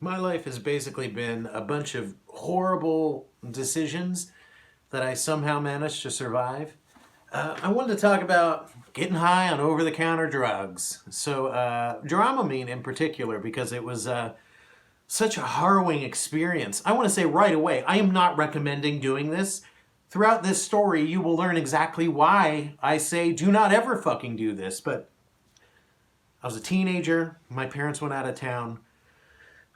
My life has basically been a bunch of horrible decisions that I somehow managed to survive. I wanted to talk about getting high on over-the-counter drugs. Dramamine in particular, because it was such a harrowing experience. I want to say right away, I am not recommending doing this. Throughout this story, you will learn exactly why I say do not ever fucking do this. But I was a teenager. My parents went out of town.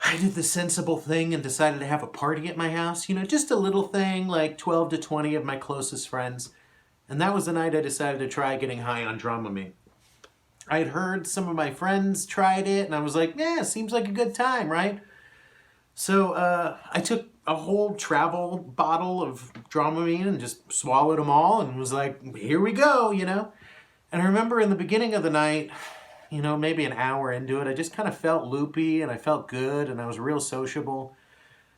I did the sensible thing and decided to have a party at my house. You know, just a little thing, like 12 to 20 of my closest friends. And that was the night I decided to try getting high on Dramamine. I had heard some of my friends tried it, and I was like, yeah, seems like a good time, right? I took a whole travel bottle of Dramamine and just swallowed them all and was like, here we go, you know? And I remember in the beginning of the night, you know, maybe an hour into it, I just kind of felt loopy and I felt good and I was real sociable.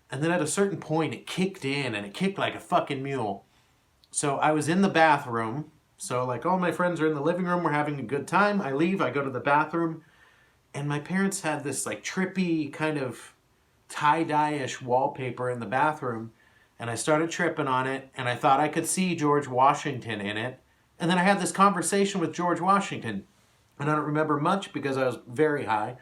And then at a certain point, it kicked in and it kicked like a fucking mule. So I was in the bathroom. So like all my friends are in the living room, we're having a good time. I leave, I go to the bathroom, and my parents had this like trippy kind of tie-dye-ish wallpaper in the bathroom. And I started tripping on it and I thought I could see George Washington in it. And then I had this conversation with George Washington. And I don't remember much because I was very high.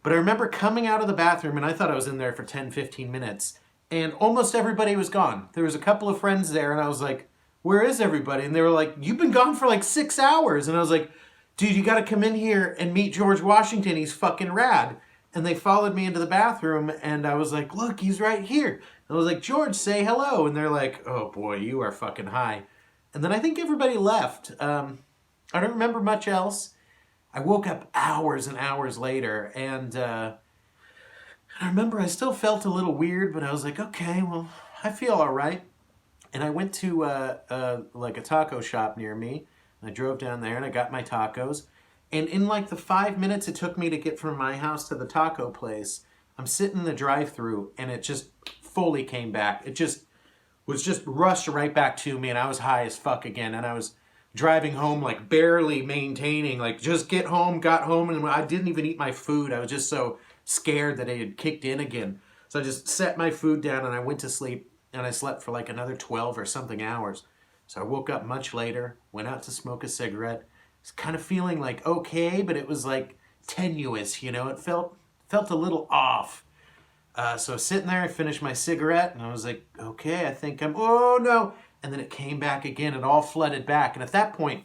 But I remember coming out of the bathroom and I thought I was in there for 10, 15 minutes. And almost everybody was gone. There was a couple of friends there and I was like, where is everybody? And they were like, you've been gone for like 6 hours. And I was like, dude, you got to come in here and meet George Washington. He's fucking rad. And they followed me into the bathroom and I was like, look, he's right here. And I was like, George, say hello. And they're like, oh boy, you are fucking high. And then I think everybody left. I don't remember much else. I woke up hours and hours later, and I remember I still felt a little weird, but I was like, okay, well, I feel all right. And I went to like a taco shop near me, and I drove down there, and I got my tacos. And in like the 5 minutes it took me to get from my house to the taco place, I'm sitting in the drive-thru, and it just fully came back. It just was just rushed right back to me, and I was high as fuck again, and I was driving home like barely maintaining, like just get home, got home, and I didn't even eat my food. I was just so scared that it had kicked in again. So I just set my food down and I went to sleep, and I slept for like another 12 or something hours. So I woke up much later, went out to smoke a cigarette. I was kind of feeling like okay, but it was like tenuous, you know, it felt a little off. So I was sitting there, I finished my cigarette, and I was like, okay, I think oh no. And then it came back again, it all flooded back. And at that point,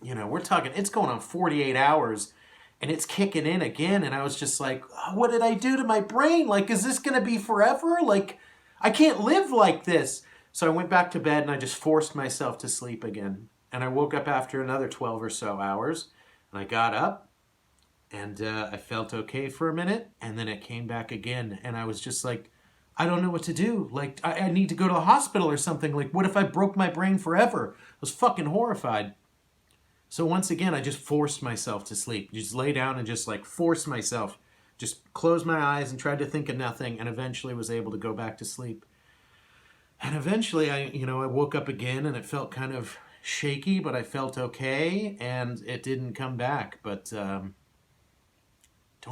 you know, we're talking, it's going on 48 hours, and it's kicking in again. And I was just like, oh, what did I do to my brain? Like, is this going to be forever? Like, I can't live like this. So I went back to bed, and I just forced myself to sleep again. And I woke up after another 12 or so hours, and I got up, and I felt okay for a minute, and then it came back again. And I was just like, I don't know what to do. Like, I need to go to the hospital or something. Like, what if I broke my brain forever? I was fucking horrified. So once again, I just forced myself to sleep. Just lay down and just like force myself. Just closed my eyes and tried to think of nothing, and eventually was able to go back to sleep. And eventually I woke up again, and it felt kind of shaky, but I felt okay, and it didn't come back. But don't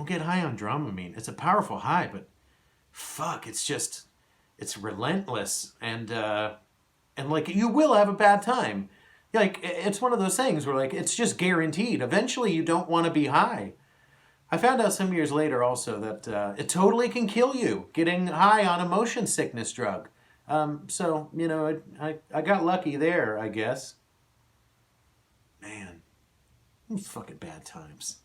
get high on Dramamine. It's a powerful high, but fuck, it's relentless, and like you will have a bad time. Like, it's one of those things where like it's just guaranteed. Eventually you don't want to be high. I found out some years later also that it totally can kill you getting high on a motion sickness drug. So, you know, I got lucky there, I guess. Man, fucking bad times.